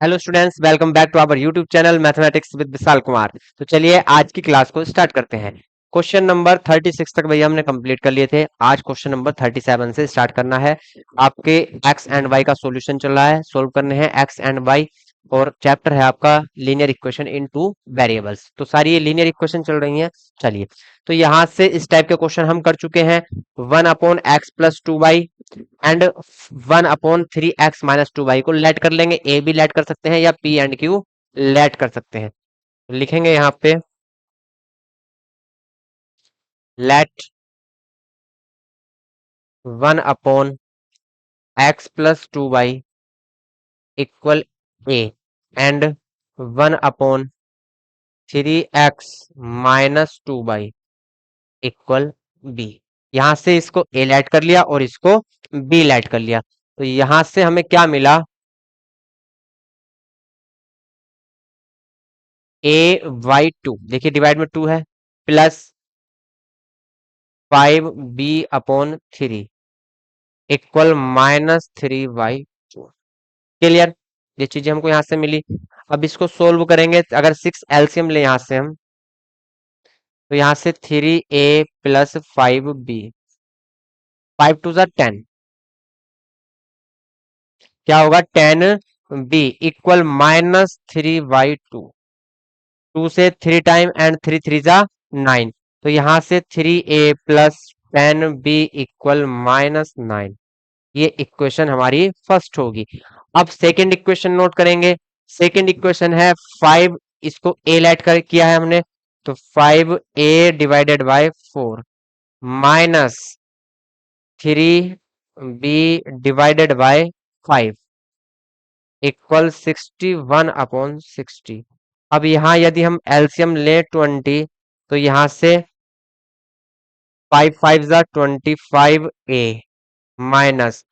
Hello students, welcome back to our YouTube channel mathematics with Vishal Kumar. तो चलिए आज की क्लास को स्टार्ट करते हैं। क्वेश्चन नंबर 36 तक भैया हमने कंप्लीट कर लिए थे। आज क्वेश्चन नंबर 37 से स्टार्ट करना है। आपके एक्स एंड वाई का सॉल्यूशन चल रहा है, सोल्व करने हैं एक्स एंड वाई। और चैप्टर है आपका linear equation in two variables. तो सारी ये लीनियर इक्वेशन चल रही हैं। चलिए, तो यहाँ से इस टाइप के क्वेश्चन हम कर चुके हैं। 1/x+2y एंड 1/3x-2y को लेट कर लेंगे। ए भी लेट कर सकते हैं या पी एंड क्यू लेट कर सकते हैं। लिखेंगे यहाँ पे let 1/x+2y equal a and 1/3x-2y equal b. यहां से इसको ए लेट कर लिया और इसको बी लेट कर लिया। तो यहां से हमें क्या मिला, a/2 देखिए डिवाइड में 2 है, plus 5b/3 equal -3y4। Clear, ये चीजें हमको यहां से मिली। अब इसको सोल्व करेंगे। अगर 6 एलसीएम ले यहां से हम, तो यहां से 3a प्लस 5b, 5 टू ज़ा 10, क्या होगा 10b इक्वल -3y2। 2 से 3 टाइम एंड 3 3 ज़ा 9। तो यहां से 3a प्लस 10b इक्वल -9। ये इक्वेशन हमारी फर्स्ट होगी। अब सेकंड इक्वेशन नोट करेंगे। सेकंड इक्वेशन है 5, इसको ए लेट कर किया है हमने, तो 5a divided by 4 minus 3b divided by 5 equal 61/60। अब यहां यदि हम एलसीएम ले 20, तो यहां से 5 5 ज़ा 25a माइनस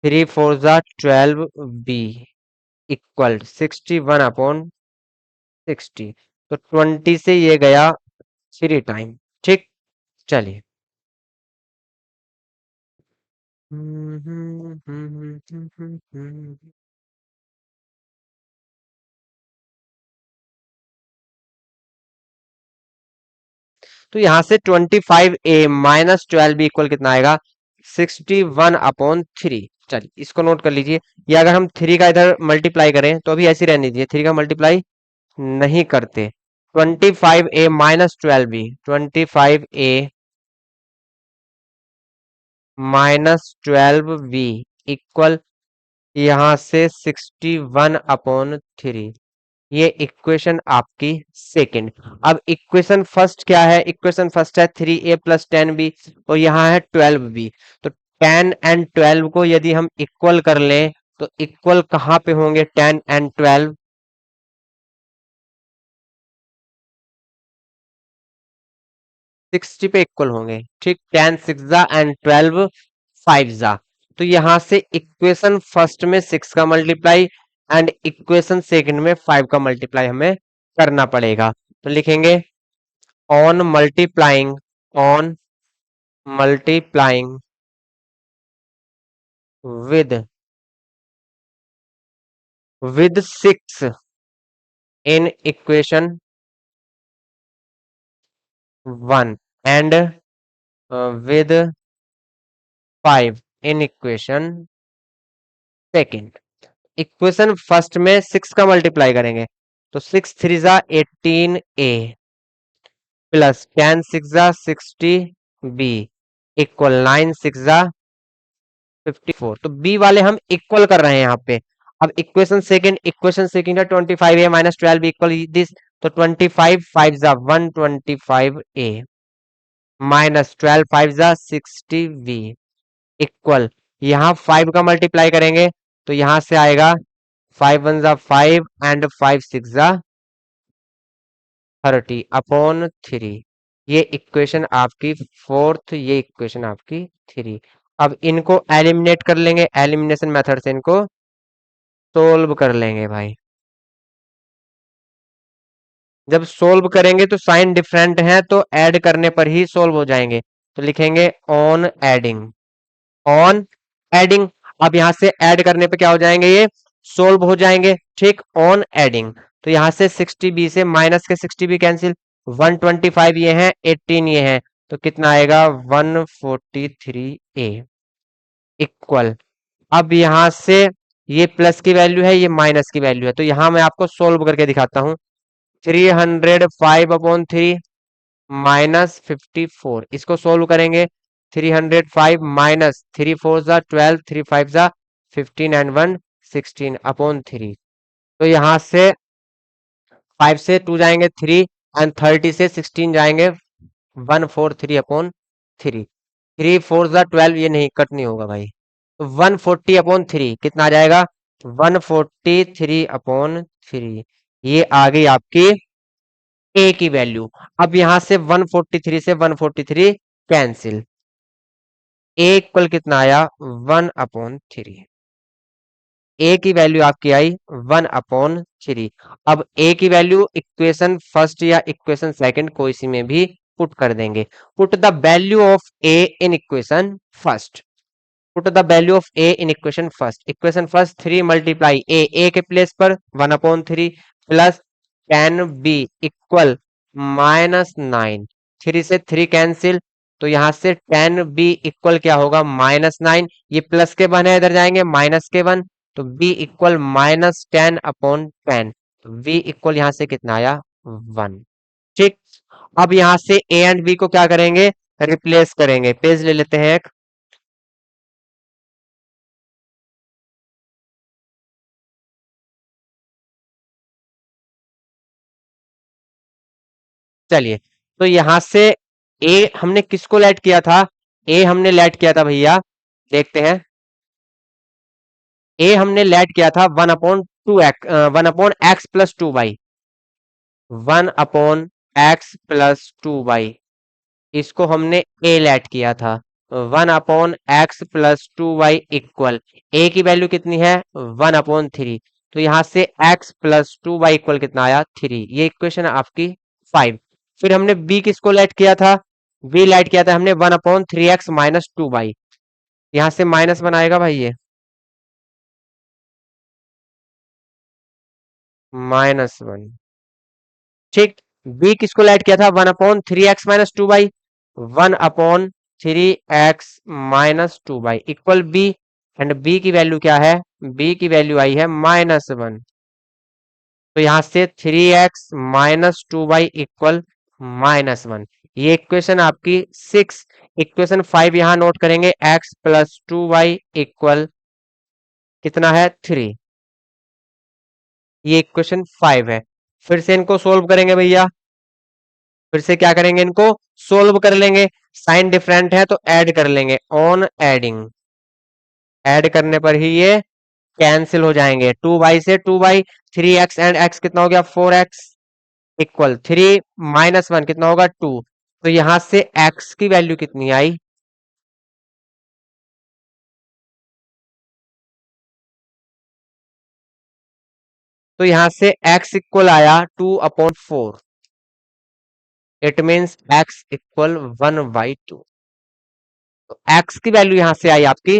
3 4 ज़ा 12b इक्वल 61/60। तो 20 से ये गया 3 टाइम। ठीक, चलिए। तो यहां से 25a माइनस 12b इक्वल कितना आएगा, 61/3। चलिए इसको नोट कर लीजिए। या अगर हम 3 का इधर मल्टीप्लाई करें तो अभी ऐसे ही रहने दीजिए, 3 का मल्टीप्लाई नहीं करते। 25a minus 12b, 25a minus 12b equal यहां से 61/3। ये इक्वेशन आपकी सेकंड। अब इक्वेशन फर्स्ट क्या है? इक्वेशन फर्स्ट है 3a प्लस 10b और यहाँ है 12b। तो 10 एंड 12 को यदि हम इक्वल कर लें तो इक्वल कहाँ पे होंगे 10 एंड 12? 60 पे इक्वल होंगे। ठीक, 10 6 जा एंड 12 5 जा। तो यहां से इक्वेशन फर्स्ट में 6 का मल्टीप्लाई एंड इक्वेशन सेकंड में 5 का मल्टीप्लाई हमें करना पड़ेगा। तो लिखेंगे on multiplying with 6 in equation 1 and with 5 in equation second. Equation first में 6 का मल्टीप्लाई करेंगे तो 6 3 जा 18a प्लस 10 6 जा 60b इक्वल 9 6 जा 54। तो b वाले हम इक्वल कर रहे हैं यहाँ पे। अब इक्वेशन सेकंड है 25a minus 12b equal this. तो 25 5 जा 125a माइनस 12 5 जा 60b इक्वल, यहाँ 5 का मल्टीप्लाई करेंगे तो यहाँ से आएगा 5 1 जा 5 एंड 5 6 जा 30/3। ये इक्वेशन आपकी फोर्थ, ये इक्वेशन आपकी 3। अब इनको एलिमिनेट कर लेंगे, एलिमिनेशन मेथड से इनको सोल्व कर लेंगे भाई। जब सोल्व करेंगे तो साइन डिफरेंट है तो ऐड करने पर ही सोल्व हो जाएंगे। तो लिखेंगे ऑन एडिंग। अब यहां से ऐड करने पे क्या हो जाएंगे, ये सोल्व हो जाएंगे, ठीक, ऑन एडिंग। तो यहाँ से 60b से माइनस के 60b कैंसिल, 125 ये है, 18 ये है, तो कितना आएगा 143a इक्वल। अब यहाँ से ये प्लस की वैल्यू है, ये माइनस की वैल्यू है, तो यहाँ मैं आपको सोल्व करके दिखाता हूँ। 305/3 माइनस 54, इसको सोल्व करेंगे। 305 माइनस 3 4 = 12, 3 5 = 15 एंड 1 16/3। तो यहाँ से 5 से 2 जाएंगे 3 एंड 30 से 16 जाएंगे 143/3। 3 4 = 12, ये नहीं कट नहीं होगा भाई, तो 140/3 कितना आ जाएगा 143/3। ये आ गई आपकी ए की वैल्यू। अब यहां से 143 से 143 कैंसिल, ए इक्वल कितना आया 1/3। ए की वैल्यू आपकी आई 1/3। अब ए की वैल्यू इक्वेशन फर्स्ट या इक्वेशन सेकंड कोई सी में भी पुट कर देंगे। Put the value of a in equation first. Put the value of a in equation first. Equation first 3 multiply a के प्लेस पर 1/3 प्लस 10b इक्वल -9। 3 से 3 कैंसिल, तो यहां से 10b इक्वल क्या होगा -9। ये प्लस के 1 है, इधर जाएंगे माइनस के 1, तो b इक्वल -10/10। तो v इक्वल यहां से कितना आया 1, ठीक। अब यहां से a एंड b को क्या करेंगे, रिप्लेस करेंगे। पेज ले लेते हैं एक। चलिए, तो यहां से ए हमने किसको लेट किया था, ए हमने लेट किया था भैया, देखते हैं। ए हमने लेट किया था 1/2x 1/x+2y, 1/x+2y, इसको हमने ए लेट किया था। 1/x+2y इक्वल, ए की वैल्यू कितनी है 1/3, तो यहां से x+2y इक्वल कितना आया 3। ये इक्वेशन है आपकी 5। फिर हमने b किसको लेट किया था, b लेट किया था हमने 1/3x-2y, यहां से माइनस बनाएगा भाई ये -1, ठीक। b किसको लेट किया था 1/3x-2y, 1/3x-2y equal b, and b की वैल्यू क्या है, b की वैल्यू आई है -1, तो यहां से 3x-2y इक्वल -1। ये इक्वेशन आपकी 6। इक्वेशन 5 यहां नोट करेंगे, x+2y इक्वल कितना है 3। ये इक्वेशन 5 है। फिर से इनको सोल्व करेंगे भैया, फिर से क्या करेंगे, इनको सोल्व कर लेंगे। साइन डिफरेंट है तो ऐड कर लेंगे, ऑन एडिंग। ऐड करने पर ही ये कैंसिल हो जाएंगे। 2y से 2y, 3x एंड x कितना हो गया 4x इक्वल 3 -1 कितना होगा 2। तो यहां से x की वैल्यू कितनी आई, तो यहां से x इक्वल आया 2/4। It means x equal 1/2। तो x की वैल्यू यहां से आई आपकी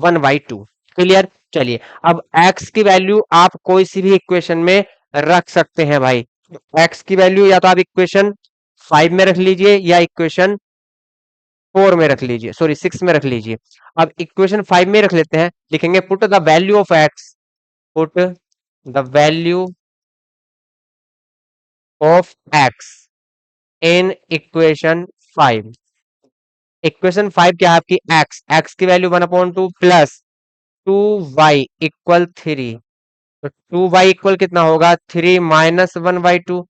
1/2। क्लियर। चलिए, अब x की वैल्यू आप कोई सी भी इक्वेशन में रख सकते हैं भाई। x की वैल्यू या तो आप इक्वेशन 5 में रख लीजिए या इक्वेशन 4 में रख लीजिए, सॉरी 6 में रख लीजिए। अब इक्वेशन 5 में रख लेते हैं, लिखेंगे put the value of x, put the value of x in equation 5। Equation 5 क्या है आपकी, x की वैल्यू 1/2 प्लस 2y इक्वल 3। तो 2y इक्वल कितना होगा 3 -1/2।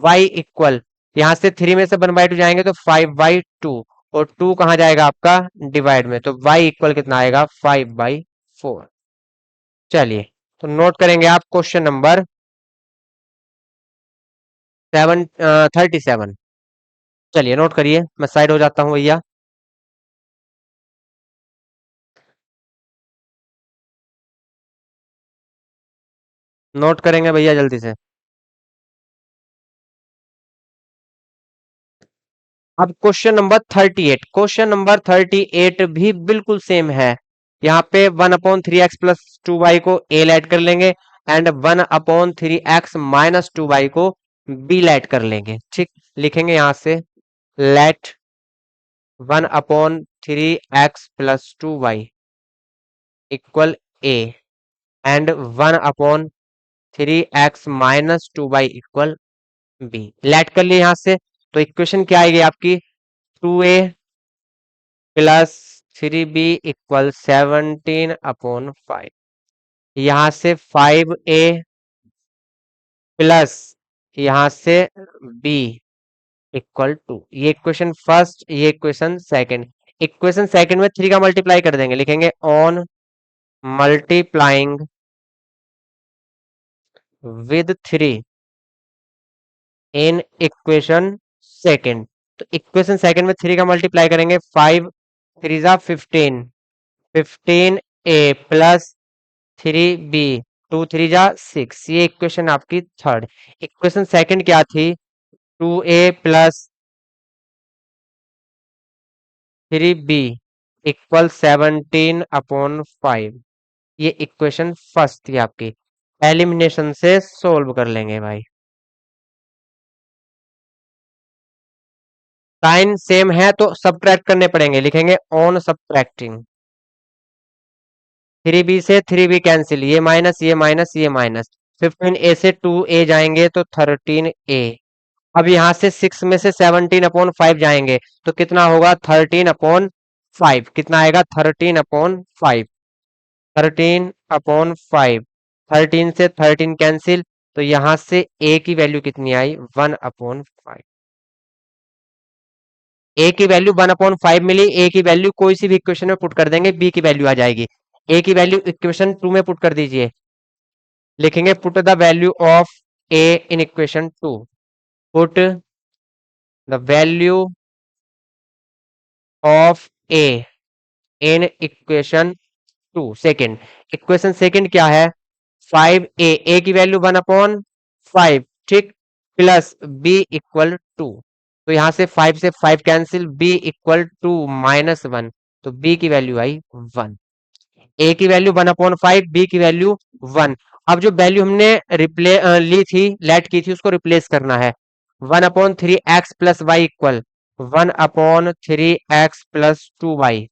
y इक्वल, यहां से 3 में से 1/2 जाएंगे तो 5/2, और 2 कहां जाएगा आपका डिवाइड में, तो y इक्वल कितना आएगा 5/4। चलिए, तो नोट करेंगे आप क्वेश्चन नंबर 37। चलिए नोट करिए, मैं साइड हो जाता हूं भैया। नोट करेंगे भैया जल्दी से। अब क्वेश्चन नंबर 38, क्वेश्चन नंबर 38 भी बिल्कुल सेम है। यहाँ पे 1/3x प्लस 2y को a ऐड कर लेंगे एंड 1/3x-2y को b ऐड कर लेंगे। ठीक, लिखेंगे यहाँ से let 1/3x plus 2y equal a and 1/3x-2y equal b। Let कर लिए यहाँ से, तो इक्वेशन क्या आएगी आपकी 2a प्लस 3b इक्वल 17/5। यहाँ से 5a प्लस यहाँ से b इक्वल 2। ये इक्वेशन फर्स्ट, ये इक्वेशन सेकंड। इक्वेशन सेकंड में 3 का मल्टीप्लाई कर देंगे, लिखेंगे on multiplying with 3 in equation second. तो इक्वेशन सेकंड में 3 का मल्टीप्लाई करेंगे, 5 3 जा 15, 15a प्लस 3b 2 3 जा 6। ये इक्वेशन आपकी थर्ड। इक्वेशन सेकंड क्या थी 2a प्लस 3b इक्वल 17/5। ये इक्वेशन फर्स्ट थी आपकी। एलिमिनेशन से सोल्व कर लेंगे भाई। साइन सेम है तो सब्ट्रैक्ट करने पड़ेंगे, लिखेंगे ऑन सब्ट्रैक्टिंग। 3b से 3b कैंसिल, ये माइनस ये माइनस ये माइनस। 15a से 2a जाएंगे तो 13a। अब यहाँ से 6 में से 17/5 जाएंगे तो कितना होगा 13/5। कितना आएगा 13/5। 13/5। 13 से 13 कैंसिल, तो यहाँ से a की वैल्यू कितनी आई 1/5। a की वैल्यू 1/5 मिली। a की वैल्यू कोई सी भी इक्वेशन में पुट कर देंगे, b की वैल्यू आ जाएगी। a की वैल्यू इक्वेशन 2 में पुट कर दीजिए, लिखेंगे put the value of a in equation 2। Put the value of a in equation 2 second. Equation second क्या है 5a, a की वैल्यू 1/5, ठीक, प्लस b इक्वल 2। तो यहां से 5 से 5 कैंसिल, b इक्वल 2 -1, तो b की वैल्यू आई 1। a की वैल्यू 1/5, b की वैल्यू 1। अब जो वैल्यू हमने ली थी, लेट की थी, उसको रिप्लेस करना है। 1/3x plus y equal 1/3x plus 2y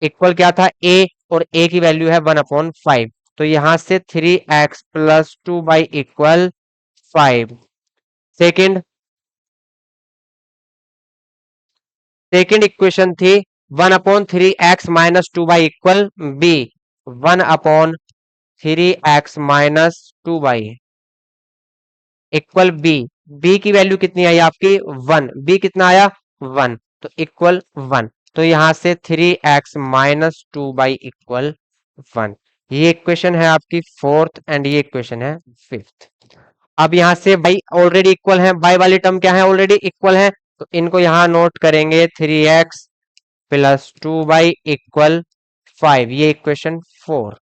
equal क्या था a, और a की वैल्यू है 1/5। तो यहां से 3x plus 2y equal 5। Second second equation थी 1/3x-2y equal b। 1/3x-2y equal b। b की वैल्यू कितनी आई आपकी 1। b कितना आया 1, तो इक्वल 1। तो यहां से 3x-2y इक्वल 1। ये इक्वेशन है आपकी फोर्थ एंड ये इक्वेशन है फिफ्थ। अब यहां से y ऑलरेडी इक्वल है, y वाली टर्म क्या है ऑलरेडी इक्वल है, तो इनको यहां नोट करेंगे 3x प्लस 2y इक्वल 5। ये इक्वेशन 4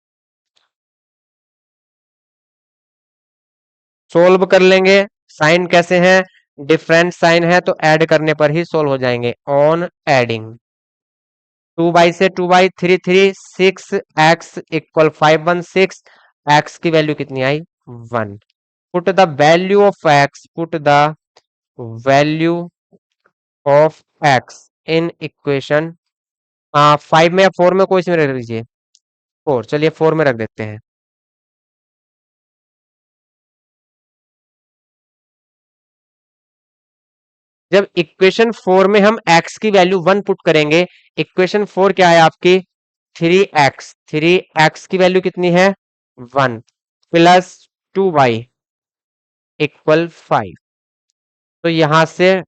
सोल्व कर लेंगे। साइन कैसे हैं, डिफरेंट साइन है तो ऐड करने पर ही सोल्व हो जाएंगे। ऑन एडिंग 2y से 2y 3 3 6x इक्वल 5 1 6। x की वैल्यू कितनी आई 1। Put the value of x, put the value of x in equation 5 में या 4 में, कोई सी में रख दीजिए 4। चलिए 4 में रख देते हैं। जब इक्वेशन 4 में हम x की वैल्यू 1 पुट करेंगे, इक्वेशन 4 क्या है आपकी 3x। 3x की वैल्यू कितनी है 1 प्लस 2y इक्वल 5। तो यहां से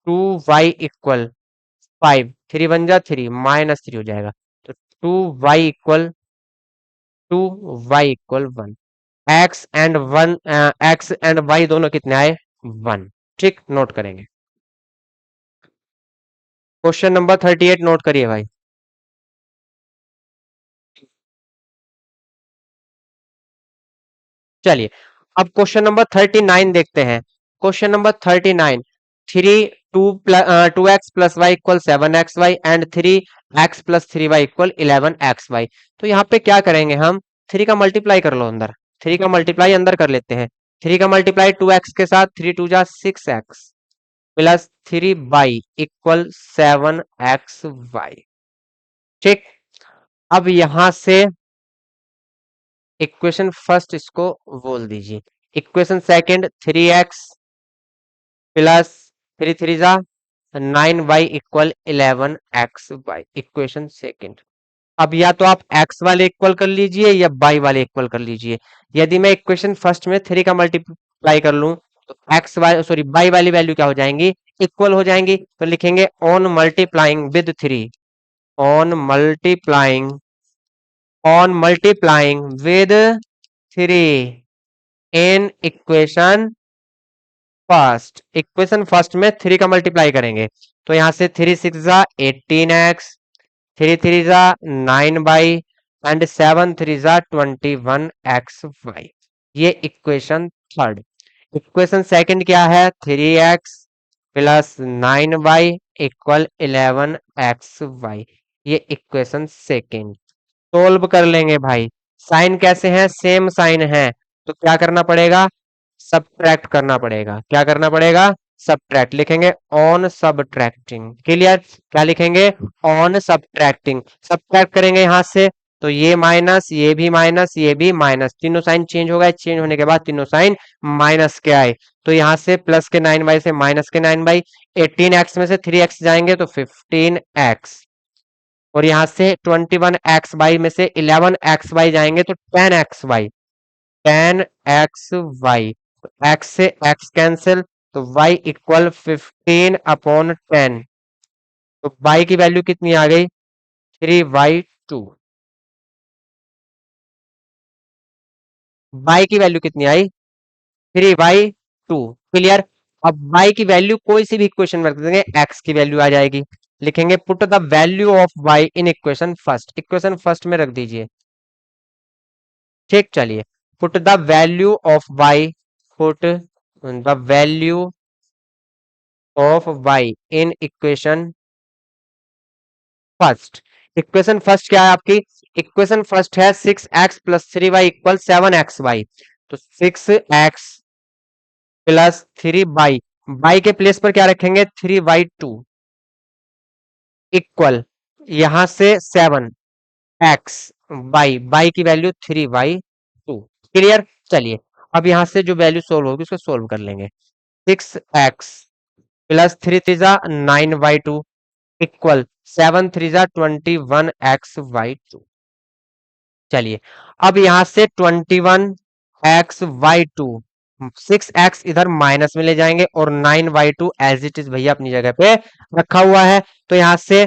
2y इक्वल 5, 3 1 जा 3 -3 हो जाएगा। तो 2y equal 1। x and y दोनों कितने आए 1। ठीक, नोट करेंगे। क्वेश्चन नंबर 38 नोट करिए भाई। चलिए अब क्वेश्चन नंबर 39 देखते हैं। Question number 39, 3 two x plus y equal 7xy and 3x plus 3y equal 11xy। तो यहाँ पे क्या करेंगे हम, 3 का मल्टीप्लाई कर लो अंदर, 3 का मल्टीप्लाई अंदर कर लेते हैं। 3 का मल्टीप्लाई 2x के साथ, 3 टू जा 6x plus 3y equal 7xy। ठीक, अब यहां से इक्वेशन फर्स्ट इसको बोल दीजिए, इक्वेशन सेकंड 3x प्लस 3 3 जा 9y equal 11xy, equation second. अब या तो आप x वाले इक्वल कर लीजिए या y वाले इक्वल कर लीजिए। यदि मैं इक्वेशन फर्स्ट में 3 का मल्टीप्लाई कर लूं तो x वाले सॉरी y वाली वैल्यू क्या हो जाएंगी, इक्वल हो जाएंगी। तो लिखेंगे on multiplying with 3, on multiplying, on multiplying with 3 in equation first, equation first में 3 का मल्टीप्लाई करेंगे तो यहां से 3 6 जा 18x, 3 3 जा 9y एंड 7 3 जा 21xy। ये इक्वेशन थर्ड। इक्वेशन सेकंड क्या है, 3x plus 9y equal 11xy, ये इक्वेशन सेकंड। सोल्व कर लेंगे भाई, साइन कैसे हैं, सेम साइन है, तो क्या करना पड़ेगा, सब्ट्रैक्ट करना पड़ेगा। क्या करना पड़ेगा, सब्ट्रैक्ट लिखेंगे ऑन सब्ट्रैक्टिंग। क्लियर, क्या लिखेंगे, ऑन सब्ट्रैक्टिंग। सब्ट्रैक्ट करेंगे यहां से तो ये माइनस, ये भी माइनस, ये भी माइनस, तीनों साइन चेंज हो गए, चेंज होने के बाद तीनों साइन माइनस के आए। तो यहाँ से प्लस के 9y से माइनस के 9y, 18x में से 3x जाएंगे तो 15x, और यहां से 21xy में से 11xy जाएंगे तो 10xy, 10xy, x से x कैंसिल तो y इक्वल 15/10। तो y की वैल्यू कितनी आ गई, 3y2। y की वैल्यू कितनी आई, 3y2। क्लियर, अब y की वैल्यू कोई सी भी इक्वेशन में रख देंगे, x की वैल्यू आ जाएगी। लिखेंगे put the value of y in equation first, equation first में रख दीजिए। ठीक, चलिए, put the value of y, put the value of y in equation first. Equation first क्या है आपकी, इक्वेशन फर्स्ट है 6x plus 3y equal 7xy। तो 6x प्लस 3y, y के प्लेस पर क्या रखेंगे, 3y2 इक्वल यहां से 7x y की वैल्यू 3y2। क्लियर, चलिए अब यहां से जो वैल्यू सोल्व होगी उसको सोल्व कर लेंगे। 6x प्लस 3 3 जा 9y2 इक्वल 7 3 जा 21xy2। चलिए अब यहां से 21xy2, 6x इधर माइनस में ले जाएंगे और 9y2 एज इट इज भैया अपनी जगह पे रखा हुआ है। तो यहां से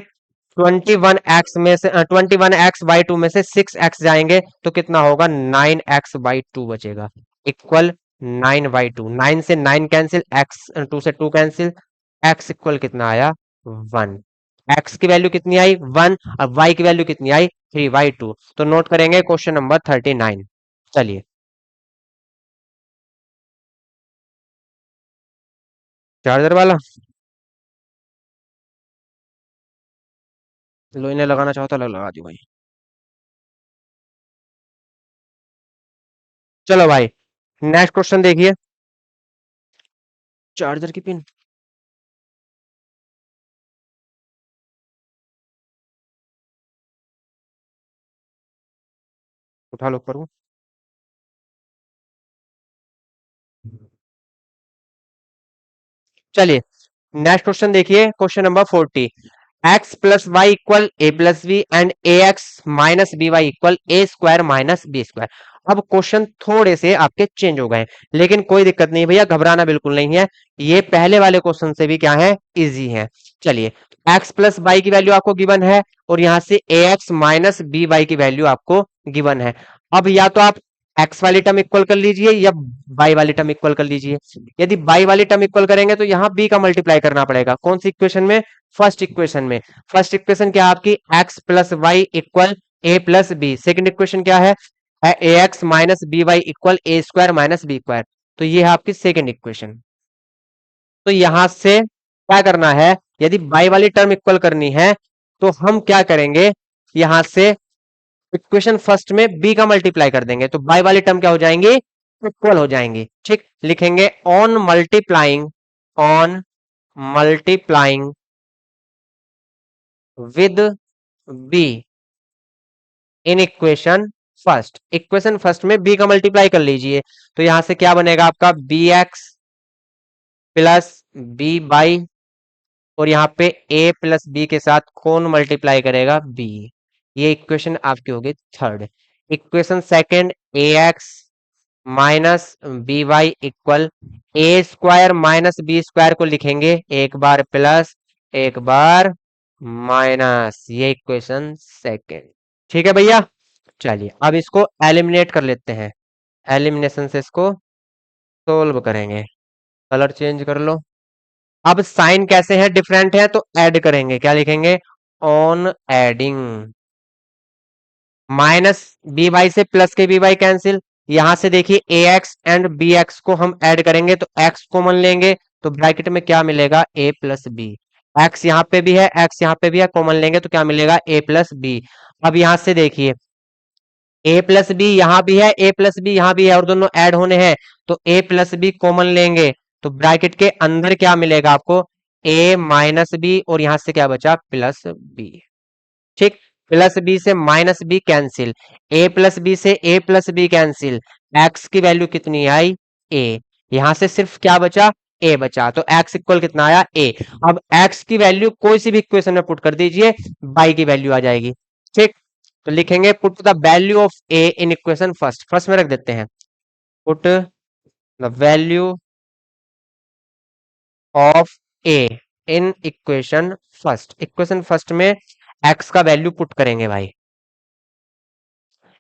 21x में से 21xy2 में से 6x जाएंगे तो कितना होगा, 9xy2 बचेगा इक्वल 9y2। 9 से 9 कैंसिल, x 2 से 2 कैंसिल, x इक्वल कितना आया, 1। x की वैल्यू कितनी आई, 1, अब y की वैल्यू कितनी आई, 3y2। तो नोट करेंगे क्वेश्चन नंबर 39। चलिए, चार्जर वाला लो, इन्हें लगाना चाहो तो लगा दो भाई। चलो भाई, नेक्स्ट क्वेश्चन देखिए, चार्जर की पिन उठा लो ऊपर को। चलिए नेक्स्ट क्वेश्चन देखिए, question number 40। X plus y equal a plus b and a x minus b y equal a square minus b square. अब क्वेश्चन थोड़े से आपके चेंज हो गए, लेकिन कोई दिक्कत नहीं भैया, घबराना बिल्कुल नहीं है, ये पहले वाले क्वेश्चन से भी क्या है, इजी है। चलिए, एक्स प्लस वाई की वैल्यू आपको गिवन है और यहां से a x minus b Y की वैल्यू आपको गिवन है। अब या तो आप एक्स वाली टर्म इक्वल कर लीजिए या बाई वाली टर्म इक्वल कर लीजिए। यदि बाई वाली टर्म इक्वल करेंगे तो यहाँ बी का मल्टीप्लाई करना पड़ेगा, कौन सी इक्वेशन में, फर्स्ट इक्वेशन में। फर्स्ट इक्वेशन क्या है आपकी, x plus y equal a plus b. Second equation क्या है, a x minus b y equal a square minus b square. तो ये है आपकी सेकेंड इक्वेशन। तो यहां से क्या करना है, यदि बाई वाली टर्म इक्वल करनी है तो हम क्या करेंगे, यहां से इक्वेशन फर्स्ट में बी का मल्टीप्लाई कर देंगे तो बाई वाली टर्म क्या हो जाएंगी, इक्वल हो जाएंगी। ठीक, लिखेंगे on multiplying with b in equation first में बी का मल्टीप्लाई कर लीजिए, तो यहां से क्या बनेगा आपका b x plus b y, और यहाँ पे ए प्लस बी के साथ कौन मल्टीप्लाई करेगा, बी। ये इक्वेशन आपकी होगी third. Equation second, a x minus b y equal a square minus b square को लिखेंगे एक बार प्लस एक बार माइनस, ये इक्वेशन सेकंड। ठीक है भैया, चलिए अब इसको एलिमिनेट कर लेते हैं, एलिमिनेशन से इसको सोल्व करेंगे। कलर चेंज कर लो। अब साइन कैसे है, डिफरेंट है, तो ऐड करेंगे, क्या लिखेंगे, on adding minus b y से प्लस के बी वाई कैंसिल, यहां से देखिए a x and b x को हम ऐड करेंगे तो एक्स कॉमन लेंगे, तो ब्रैकेट में क्या मिलेगा, ए प्लस बी। एक्स यहाँ पे भी है, एक्स यहाँ पे भी है, कॉमन लेंगे तो क्या मिलेगा, ए प्लस बी। अब यहां से देखिए ए प्लस बी यहाँ भी है, ए प्लस बी यहाँ भी है, और दोनों ऐड होने हैं, तो ए प्लस बी कॉमन लेंगे तो ब्रैकेट के अंदर क्या मिलेगा आपको, ए माइनस बी, और यहां से क्या बचा, प्लस बी। ठीक, प्लस बी से माइनस बी कैंसिल, ए प्लस बी से ए प्लस बी कैंसिल, एक्स की वैल्यू कितनी आई, ए। यहां से सिर्फ क्या बचा, ए बचा, तो एक्स इक्वल कितना आया, ए। अब एक्स की वैल्यू कोई सी भी इक्वेशन में पुट कर दीजिए, बाई की वैल्यू आ जाएगी। ठीक, तो लिखेंगे put the value of a in equation first, first में रख देते हैं, put the value of a in equation first में एक्स का वैल्यू पुट करेंगे भाई।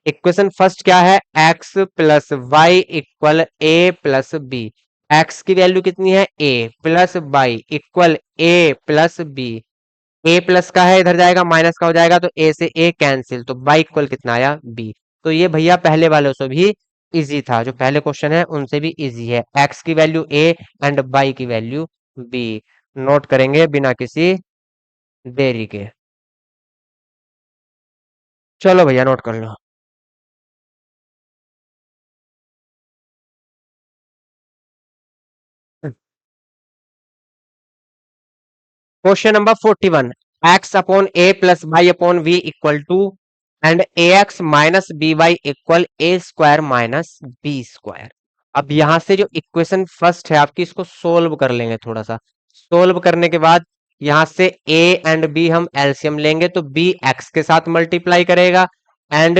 इक्वेशन फर्स्ट क्या है, x plus y equal a plus B. X की वैल्यू कितनी है, ए, plus y equal a plus B. A plus का है, इधर जाएगा माइनस का हो जाएगा, तो ए से ए कैंसिल, तो बाई इक्वल कितना आया, बी। तो ये भैया पहले वालों से भी इजी था, जो पहले क्वेश्चन है उनसे भी इजी है, एक्स की वैल्यू ए एंड बाई की वैल्यू बी। नोट करेंगे बिना किसी देरी के, चलो भैया नोट कर लो। Question number 41, x upon a plus y upon b equal two and a x minus b y equal a square minus b square. अब यहां से जो इक्वेशन फर्स्ट है आपकी, इसको सोल्व कर लेंगे थोड़ा सा। सोल्व करने के बाद यहां से ए एंड बी हम एलसीएम लेंगे, तो बी एक्स के साथ मल्टीप्लाई करेगा एंड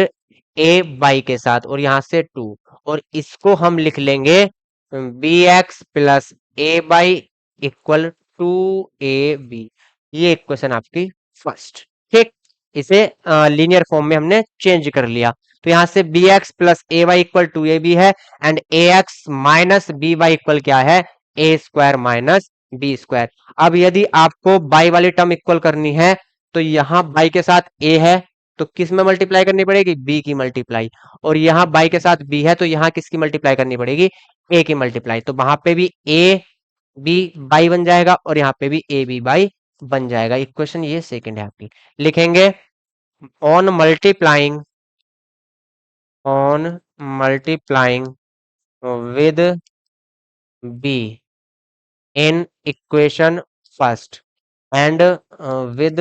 ए वाई के साथ, और यहां से टू, और इसको हम लिख लेंगे b x plus a y equal to a b. ये इक्वेशन आपकी फर्स्ट। ठीक, इसे लीनियर फॉर्म में हमने चेंज कर लिया, तो यहां से b x plus a y equal to a b है and a x minus b y equal क्या है, a square minus b square. अब यदि आपको बाई वाली टर्म इक्वल करनी है तो यहां बाई के साथ ए है, तो किस में मल्टीप्लाई करनी पड़ेगी, बी की मल्टीप्लाई, और यहाँ बाई के साथ बी है तो यहाँ किसकी मल्टीप्लाई करनी पड़ेगी, ए की मल्टीप्लाई, तो वहां पे भी ए बी बाई बन जाएगा और यहाँ पे भी ए बी बाई बन जाएगा। इक्वेशन ये सेकंड है आपकी, लिखेंगे on multiplying on multiplying with b in equation first and with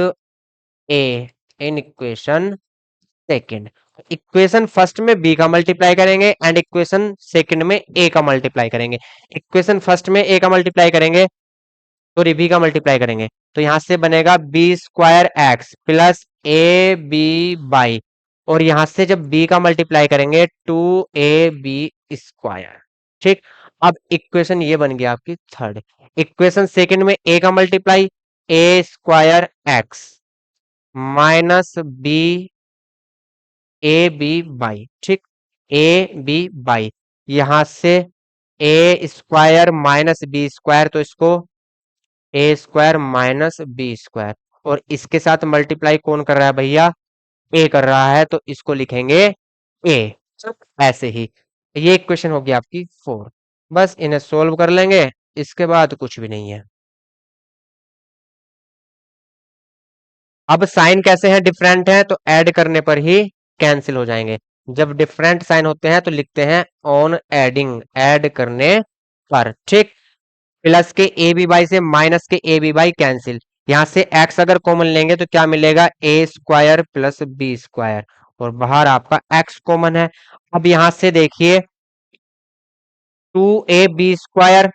A in equation second. Equation first में बी का मल्टीप्लाई करेंगे एंड इक्वेशन सेकंड में ए का मल्टीप्लाई करेंगे। इक्वेशन फर्स्ट में ए का मल्टीप्लाई करेंगे, सॉरी बी का मल्टीप्लाई करेंगे, तो यहां से बनेगा b square x plus a b y, और यहां से जब बी का मल्टीप्लाई करेंगे टू ए बी स्क्वायर। ठीक, अब इक्वेशन ये बन गया आपकी थर्ड। इक्वेशन सेकंड में ए का multiply, a square x minus b a b y. ठीक, ए बी बाई, यहां से a square minus b square, तो इसको a square minus b square, और इसके साथ मल्टीप्लाई कौन कर रहा है भैया, ए कर रहा है, तो इसको लिखेंगे ए। ऐसे ही ये इक्वेशन होगी आपकी फोर। बस इन्हें सोल्व कर लेंगे, इसके बाद कुछ भी नहीं है। अब साइन कैसे हैं, डिफरेंट है तो ऐड करने पर ही कैंसिल हो जाएंगे। जब डिफरेंट साइन होते हैं तो लिखते हैं ऑन एडिंग, ऐड करने पर, ठीक। प्लस के ए बी बाई से माइनस के ए बी बाई कैंसिल। यहां से एक्स अगर कॉमन लेंगे तो क्या मिलेगा, ए स्क्वायर प्लस बी स्क्वायर, और बाहर आपका एक्स कॉमन है। अब यहां से देखिए 2ab²,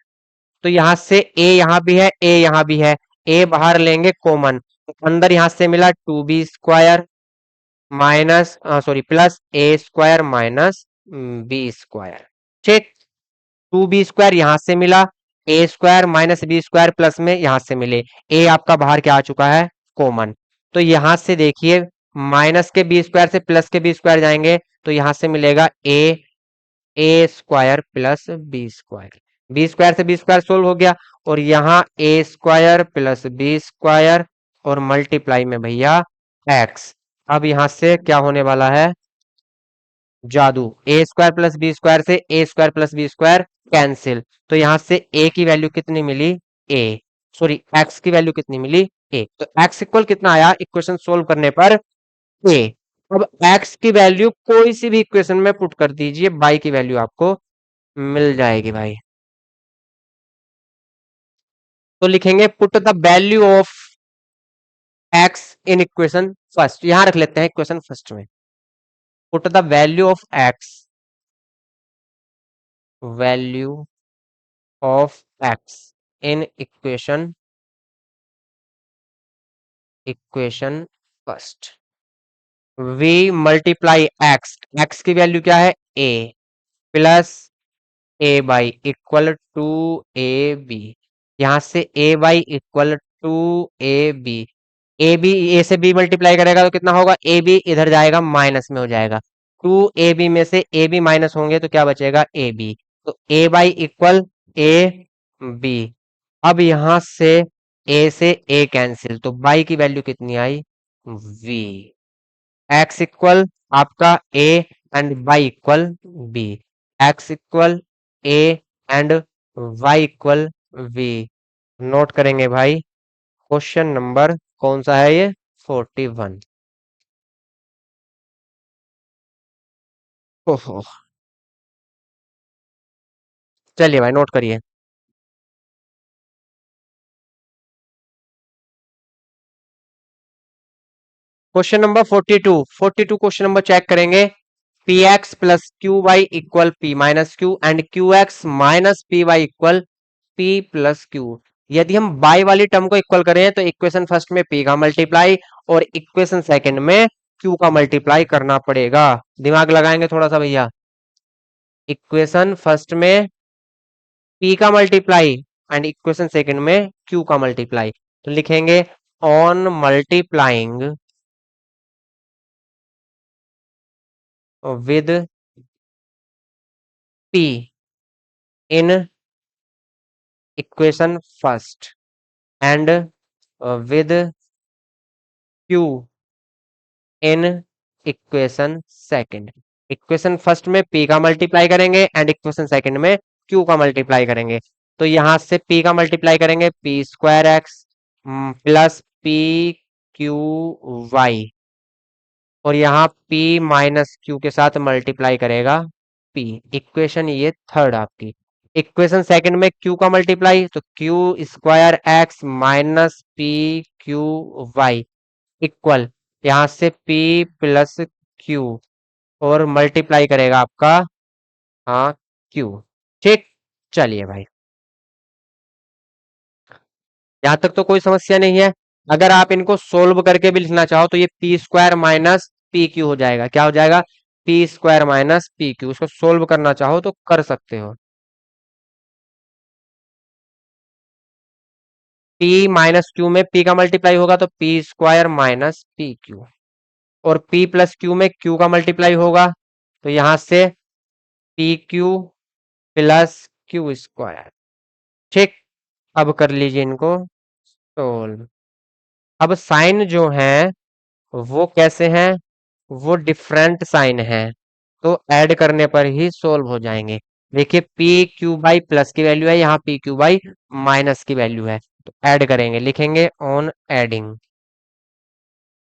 तो यहां से a यहां भी है, a यहां भी है, a बाहर लेंगे कॉमन, अंदर यहां से मिला 2b² minus, sorry, plus a² minus b², ठीक। 2b² यहां से मिला, a² माइनस b² प्लस में यहां से मिले, a आपका बाहर क्या आ चुका है, कॉमन। तो यहां से देखिए माइनस के b² से प्लस के b² जाएंगे तो यहां से मिलेगा a² प्लस b² से b² सोल्व हो गया, और यहाँ a² प्लस b² और मल्टीप्लाई में भैया x। अब यहां से क्या होने वाला है, जादू, a² प्लस b² से a² प्लस b² कैंसिल, तो यहां से a की वैल्यू कितनी मिली, a, सॉरी x की वैल्यू कितनी मिली, a, तो x इक्वल कितना आया इक्वेशन सोल्व करने पर, a। अब x की वैल्यू कोई सी भी इक्वेशन में पुट कर दीजिए, y की वैल्यू आपको मिल जाएगी भाई। तो लिखेंगे put the value of x in equation first, यहां रख लेते हैं इक्वेशन फर्स्ट में, put the value of x, value of x in equation first. We multiply x, x की वैल्यू क्या है, a, plus a y equal to a b, यहां से a y equal to a b, a b, a से b multiply करेगा तो कितना होगा, ए बी इधर जाएगा माइनस में हो जाएगा, टू ए बी में से ए बी माइनस होंगे तो क्या बचेगा, ए बी, तो a y equal a b. अब यहां से ए से ए कैंसिल, तो बाई की वैल्यू कितनी आई, वी। एक्स इक्वल आपका a and y equal b, x equal a and y equal b. Note करेंगे भाई, क्वेश्चन नंबर कौन सा है ये, 41। ओहो, चलिए भाई नोट करिए। Question number 42, 42 question number check करेंगे। P x plus q y equal p minus q and q x minus p y equal p plus q. यदि हम बाई वाली टर्म को इक्वल करें तो इक्वेशन फर्स्ट में पी का मल्टीप्लाई और इक्वेशन सेकंड में क्यू का मल्टीप्लाई करना पड़ेगा। दिमाग लगाएंगे थोड़ा सा भैया। इक्वेशन फर्स्ट में पी का मल्टीप्लाई एंड इक्वेशन सेकंड में क्यू का मल्टीप्लाई, तो लिखेंगे on multiplying with P in equation first and with Q in equation second. Equation first में पी का मल्टीप्लाई करेंगे एंड इक्वेशन सेकंड में क्यू का मल्टीप्लाई करेंगे, तो यहां से पी का मल्टीप्लाई करेंगे p²x plus p q Y, और यहाँ p माइनस क्यू के साथ मल्टीप्लाई करेगा p। इक्वेशन ये थर्ड आपकी। इक्वेशन सेकंड में q का मल्टीप्लाई तो q² x minus p q y equal, यहां से p प्लस q और मल्टीप्लाई करेगा आपका, हाँ, q, ठीक। चलिए भाई, यहां तक तो कोई समस्या नहीं है। अगर आप इनको सोल्व करके भी लिखना चाहो तो ये p² माइनस पी क्यू हो जाएगा, क्या हो जाएगा, p² माइनस पी क्यू। उसको सोल्व करना चाहो तो कर सकते हो। p माइनस क्यू में p का मल्टीप्लाई होगा तो p² माइनस पी क्यू, और p प्लस क्यू में q का मल्टीप्लाई होगा तो यहां से पी क्यू प्लस q², ठीक। अब कर लीजिए इनको सोल्व। अब साइन जो है वो कैसे हैं, वो डिफरेंट साइन है, तो ऐड करने पर ही सोल्व हो जाएंगे। देखिए पी क्यू बाई प्लस की वैल्यू है, यहाँ पी क्यू बाई माइनस की वैल्यू है, तो ऐड करेंगे, लिखेंगे ऑन एडिंग।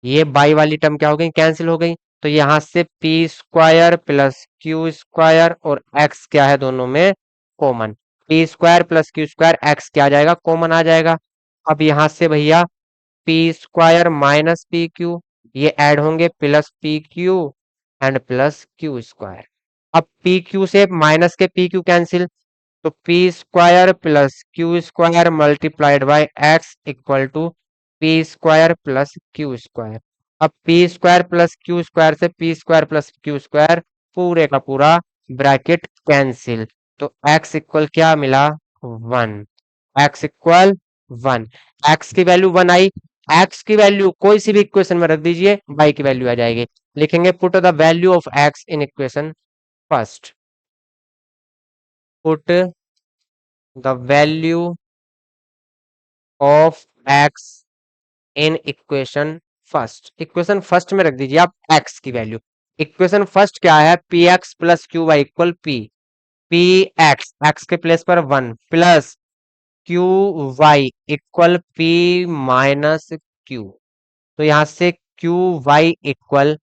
ये बाई वाली टर्म क्या हो गई, कैंसिल हो गई। तो यहां से p square plus q square और एक्स क्या है दोनों में common. P square plus q square x क्या आ जाएगा, कॉमन आ जाएगा। अब यहां से भैया p square minus p q ये ऐड होंगे plus p q and plus q square. अब पी क्यू से माइनस के पी क्यू कैंसिल, तो p square plus q square multiplied by x equal to p square plus q square. अब p square plus q square से p square plus q square पूरे का पूरा bracket cancel. तो x equal क्या मिला, one. X equal one. X की value one आई। X की वैल्यू कोई सी भी इक्वेशन में रख दीजिए, वाई की वैल्यू आ जाएगी। लिखेंगे put the value of x in equation first. Put the value of x in equation first. Equation first में रख दीजिए आप एक्स की वैल्यू। इक्वेशन फर्स्ट क्या है, p x plus q y equal p. P x x के place पर one plus q y equal p minus q. तो यहां से q y equal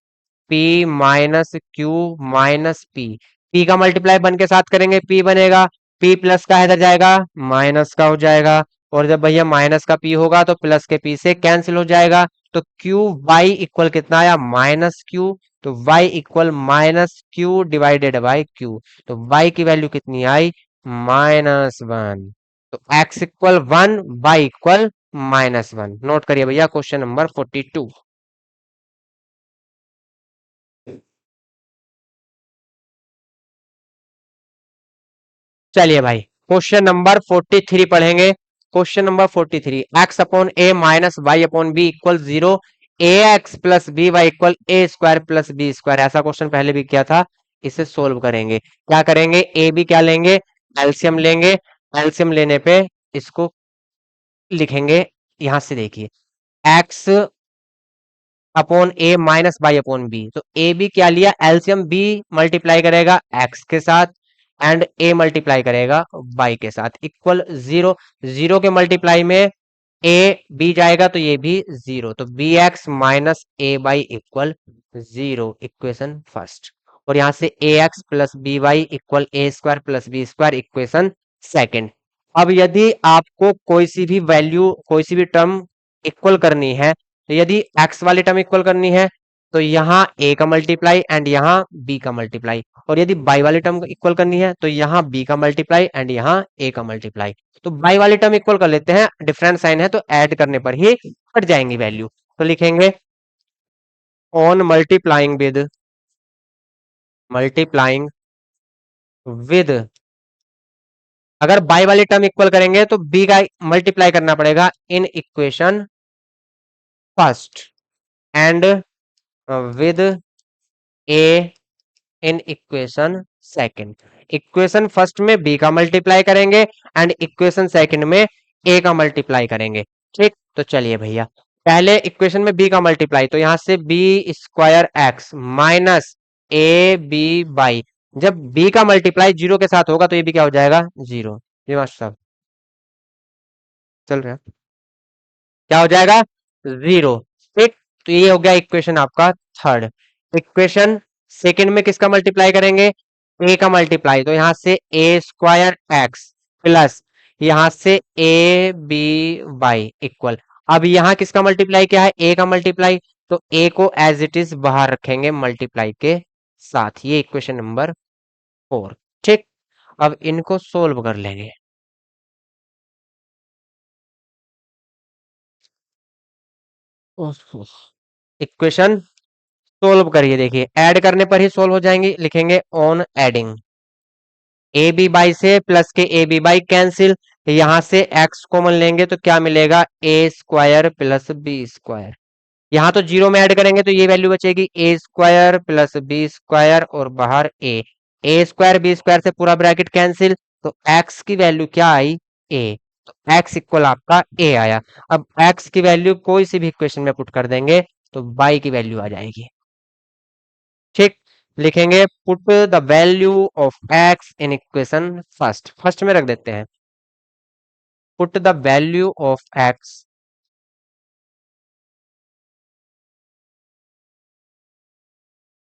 p minus q minus p. P का multiply one के साथ करेंगे पी बनेगा, पी प्लस का इधर जाएगा माइनस का हो जाएगा। और जब भैया माइनस का पी होगा तो प्लस के पी से कैंसिल हो जाएगा। तो क्यू वाई इक्वल कितना आया, माइनस क्यू। तो y equal minus q divided by q. तो वाई की वैल्यू कितनी आई, माइनस वन। तो x equal one, y equal minus one. Note करिए भैया क्वेश्चन नंबर 42। चलिए भाई क्वेश्चन नंबर 43 पढ़ेंगे। Question number 43, x upon a minus y upon b equal zero. A x plus b y equal a square plus b square. ऐसा question पहले भी किया था। इसे सोल्व करेंगे, क्या करेंगे, ए बी क्या लेंगे, एलसीएम लेंगे। एलसीएम लेने पे इसको लिखेंगे। यहां से देखिए x upon a minus y upon b. तो ए बी क्या लिया, एलसीएम बी मल्टीप्लाई करेगा एक्स के साथ एंड ए मल्टीप्लाई करेगा बाई के साथ इक्वल जीरो। जीरो के मल्टीप्लाई में ए बी जाएगा तो ये भी जीरो। तो b x minus a y equal zero, equation first. और यहां से a x plus b y equal a square plus b square, equation second. अब यदि आपको कोई सी भी वैल्यू कोई सी भी टर्म इक्वल करनी है, तो यदि एक्स वाली टर्म इक्वल करनी है तो यहाँ ए का मल्टीप्लाई एंड यहाँ बी का मल्टीप्लाई। और यदि बाई वाली टर्म इक्वल करनी है तो यहाँ बी का मल्टीप्लाई एंड यहाँ ए का मल्टीप्लाई। तो बाई वाली टर्म इक्वल कर लेते हैं, डिफरेंट साइन है तो ऐड करने पर ही कट जाएंगी वैल्यू। तो लिखेंगे ऑन मल्टीप्लाइंग विद। अगर बाई वाली टर्म इक्वल करेंगे तो बी का मल्टीप्लाई करना पड़ेगा इन equation first and with A in equation second. Equation first में बी का मल्टीप्लाई करेंगे एंड इक्वेशन सेकंड में ए का मल्टीप्लाई करेंगे। ठीक, तो चलिए भैया पहले इक्वेशन में बी का मल्टीप्लाई, तो यहां से b square x minus a b y. जब बी का मल्टीप्लाई जीरो के साथ होगा तो ये भी क्या हो जाएगा, जीरो। ये मास्टर साहब चल रहा है, क्या हो जाएगा, जीरो। ठीक, तो ये हो गया इक्वेशन आपका थर्ड। इक्वेशन सेकंड में किसका मल्टीप्लाई करेंगे, ए का मल्टीप्लाई। तो यहां से ए स्क्वायर एक्स प्लस यहां से ए बी वाई इक्वल। अब यहां किसका मल्टीप्लाई क्या है, ए का मल्टीप्लाई। तो ए को एज इट इज बाहर रखेंगे मल्टीप्लाई के साथ। ये इक्वेशन नंबर फोर। ठीक, अब इनको सोल्व कर लेंगे। इक्वेशन सोल्व करिए, देखिए ऐड करने पर ही सोल्व हो जाएंगी। लिखेंगे on adding a b y से प्लस के ए बी बाई कैंसिल। यहां से एक्स कॉमन लेंगे तो क्या मिलेगा, ए स्क्वायर प्लस बी स्क्वायर। यहाँ तो जीरो में ऐड करेंगे तो ये वैल्यू बचेगी ए स्क्वायर प्लस बी स्क्वायर और बाहर ए स्क्वायर बी स्क्वायर से पूरा ब्रैकेट कैंसिल। तो एक्स की वैल्यू क्या आई, ए। तो एक्स इक्वल आपका ए आया। अब एक्स की वैल्यू कोई सी भी इक्वेशन में पुट कर देंगे तो बाई की वैल्यू आ जाएगी। ठीक, लिखेंगे put the value of x in equation first. First में रख देते हैं put the value of x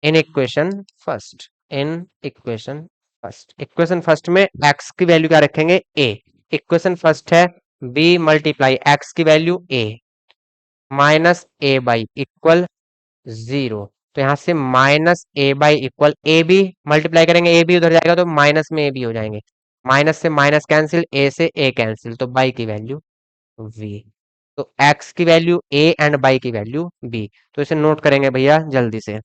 in equation first, in equation first, equation first में एक्स की वैल्यू क्या रखेंगे, ए। इक्वेशन फर्स्ट है बी मल्टीप्लाई एक्स की value a minus a y equal zero. तो यहां से minus a y equal a b multiply करेंगे, ए बी उधर जाएगा तो माइनस में ए बी हो जाएंगे, माइनस से माइनस कैंसिल, ए से ए कैंसिल, तो बाई की वैल्यू वी। तो एक्स की वैल्यू ए एंड बाई की वैल्यू बी। तो इसे नोट करेंगे भैया जल्दी से।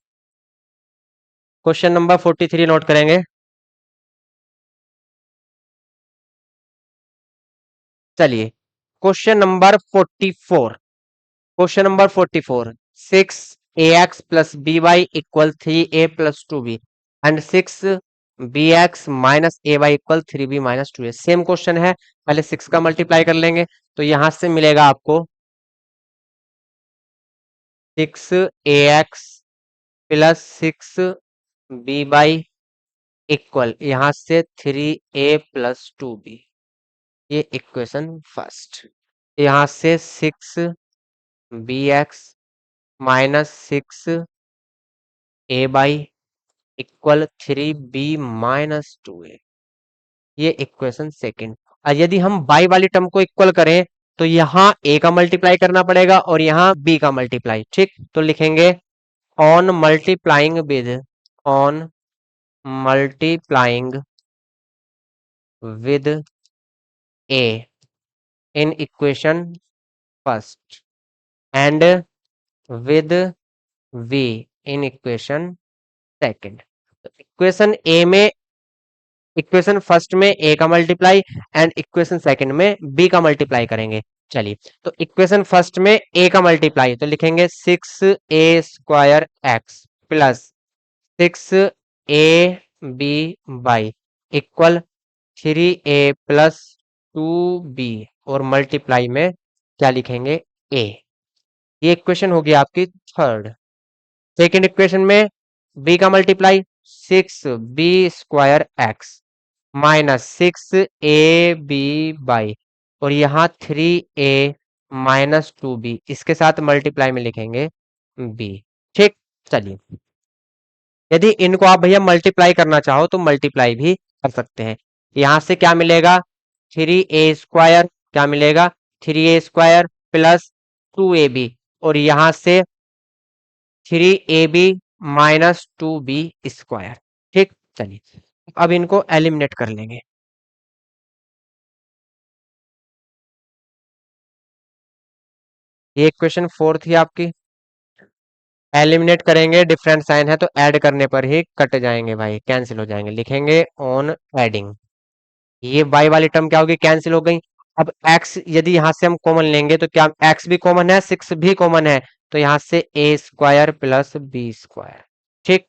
क्वेश्चन नंबर 43 नोट करेंगे। चलिए question number 44, question number 44, 6ax plus b y equal 3a plus 2b and 6bx minus a y equal 3b minus 2a। Same question है, पहले 6 का मल्टीप्लाई कर लेंगे तो यहां से मिलेगा आपको 6ax plus 6b Y equal यहां से 3a प्लस 2b। ये इक्वेशन फर्स्ट, यहां से 6bx minus 6a by equal 3b minus 2a, ये इक्वेशन सेकंड। और यदि हम बाई वाली टर्म को इक्वल करें तो यहाँ a का मल्टीप्लाई करना पड़ेगा और यहाँ b का मल्टीप्लाई, ठीक। तो लिखेंगे on multiplying with, on multiplying with a in equation first and with v in equation second. तो इक्वेशन ए में, इक्वेशन फर्स्ट में ए का मल्टीप्लाई एंड इक्वेशन सेकंड में बी का मल्टीप्लाई करेंगे। चलिए तो इक्वेशन फर्स्ट में ए का मल्टीप्लाई तो लिखेंगे 6a² x plus 6ab by equal 3a plus 2b और मल्टीप्लाई में क्या लिखेंगे a। ये इक्वेशन होगी आपकी थर्ड। सेकेंड इक्वेशन में b का multiply 6b² x minus 6ab by और यहाँ 3a माइनस 2b, इसके साथ मल्टीप्लाई में लिखेंगे b, ठीक। चलिए यदि इनको आप भैया मल्टीप्लाई करना चाहो तो मल्टीप्लाई भी कर सकते हैं। यहां से क्या मिलेगा 3a² क्या मिलेगा 3a² प्लस 2ab और यहां से 3ab माइनस 2b², ठीक। चलिए अब इनको एलिमिनेट कर लेंगे। ये इक्वेशन 4 थी आपकी, एलिमिनेट करेंगे डिफरेंट साइन है तो ऐड करने पर ही कट जाएंगे भाई, कैंसिल हो जाएंगे, लिखेंगे ऑन एडिंग। ये y वाली टर्म क्या होगी, कैंसिल हो गई। अब x यदि यहां से हम कॉमन लेंगे तो क्या x भी कॉमन है, 6 भी कॉमन है, तो यहां से a² प्लस b², ठीक।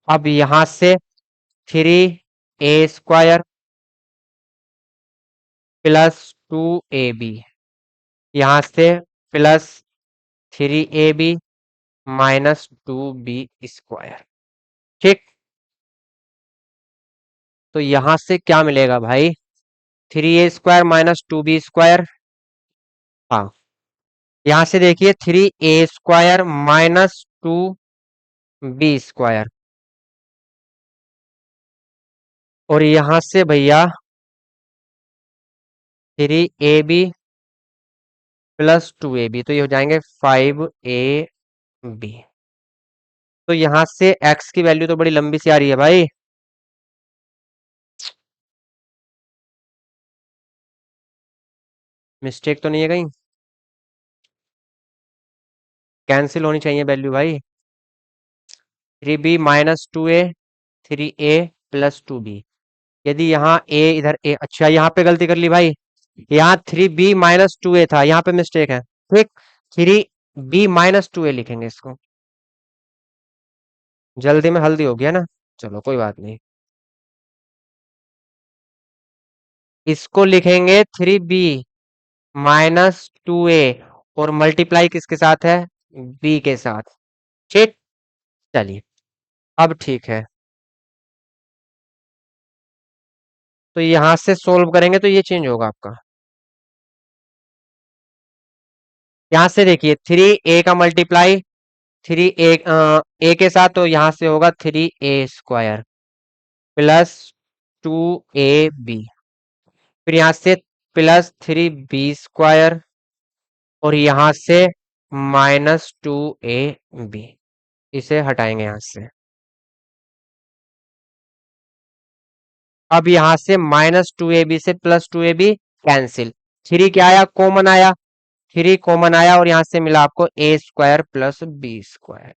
अब यहां से 3a² प्लस 2ab, यहां से प्लस 3ab माइनस 2b², ठीक। तो यहां से क्या मिलेगा भाई 3a² माइनस 2b², हाँ। यहां से देखिए 3a² माइनस 2b² और यहां से भैया 3ab प्लस 2ab, तो ये हो जाएंगे 5ab। तो यहां से x की वैल्यू तो बड़ी लंबी सी आ रही है भाई, मिस्टेक तो नहीं है कहीं, कैंसिल होनी चाहिए वैल्यू भाई। 3b minus 2a, 3a plus 2b, यदि यहाँ a इधर a, अच्छा यहाँ पे गलती कर ली भाई, यहाँ 3b माइनस 2a था, यहाँ पे मिस्टेक है, ठीक। 3b माइनस 2a लिखेंगे इसको, जल्दी में हल्दी हो गया ना, चलो कोई बात नहीं। इसको लिखेंगे 3b माइनस 2a और मल्टीप्लाई किसके साथ है, b के साथ, ठीक। चलिए अब ठीक है, तो यहां से सोल्व करेंगे तो ये चेंज होगा आपका। यहां से देखिए 3a का मल्टीप्लाई थ्री ए के साथ, तो यहाँ से होगा 3a² प्लस 2ab, फिर यहाँ से प्लस 3b² और यहाँ से -2ab, इसे हटाएंगे यहाँ से। अब यहाँ से -2ab से +2ab कैंसिल, थ्री क्या आया, कॉमन आया, थ्री कॉमन आया और यहाँ से मिला आपको a² प्लस b²।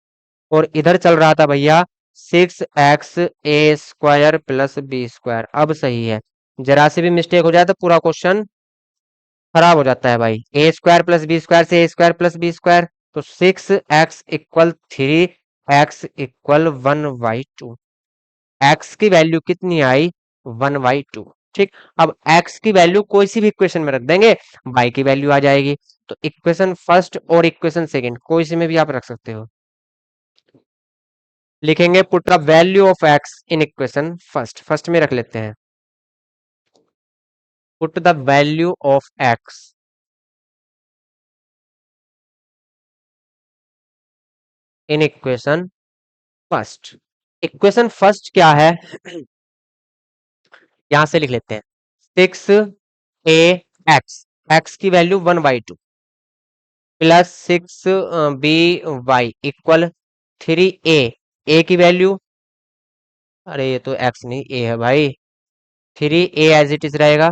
और इधर चल रहा था भैया 6x a² प्लस b²। अब सही है, जरा से भी मिस्टेक हो जाए तो पूरा क्वेश्चन खराब हो जाता है भाई। a² प्लस b² से a² प्लस b², तो 6x equal 3x equal 1/2। x की वैल्यू कितनी आई, 1/2। ठीक, अब x की वैल्यू कोई सी भी इक्वेशन में रख देंगे, y की वैल्यू आ जाएगी। तो इक्वेशन फर्स्ट और इक्वेशन सेकंड कोई सी में भी आप रख सकते हो। लिखेंगे put the value of x in equation first, first में रख लेते हैं, put the value of x in equation first. Equation first क्या है, यहां से लिख लेते हैं 6a x की value 1/2 plus 6b y equal 3a की वैल्यू, अरे ये तो x नहीं a है भाई, 3a एज इट इज रहेगा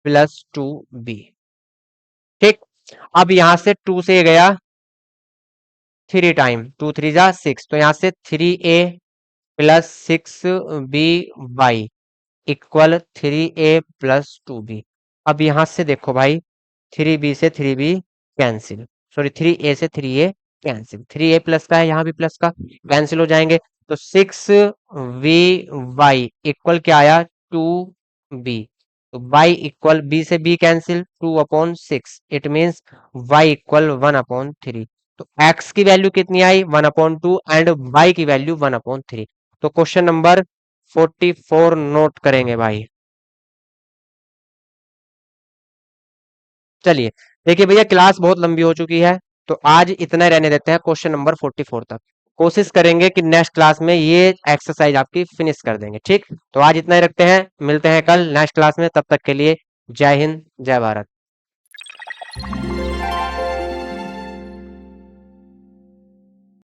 प्लस 2b। ठीक, अब यहां से 2 से गया 3 टाइम, 2 3 जा 6, तो यहां से 3a plus 6b y equal 3a plus 2b। अब यहां से देखो भाई, 3b से 3b कैंसिल, सॉरी 3a से 3a कैंसिल, 3a प्लस का है यहाँ भी प्लस का, कैंसिल हो जाएंगे। तो 6v इक्वल क्या आया, 2b। तो y इक्वल b से b cancel, 2/6, it means y equal 1/3। तो x की वैल्यू कितनी आई, 1/2 एंड y की वैल्यू 1/3। तो क्वेश्चन नंबर 44 नोट करेंगे भाई। चलिए, देखिए भैया क्लास बहुत लंबी हो चुकी है, तो आज इतना ही रहने देते हैं, क्वेश्चन नंबर 44 तक। कोशिश करेंगे कि नेक्स्ट क्लास में ये एक्सरसाइज आपकी फिनिश कर देंगे। ठीक, तो आज इतना ही रखते हैं, मिलते हैं कल नेक्स्ट क्लास में, तब तक के लिए जय हिंद जय भारत।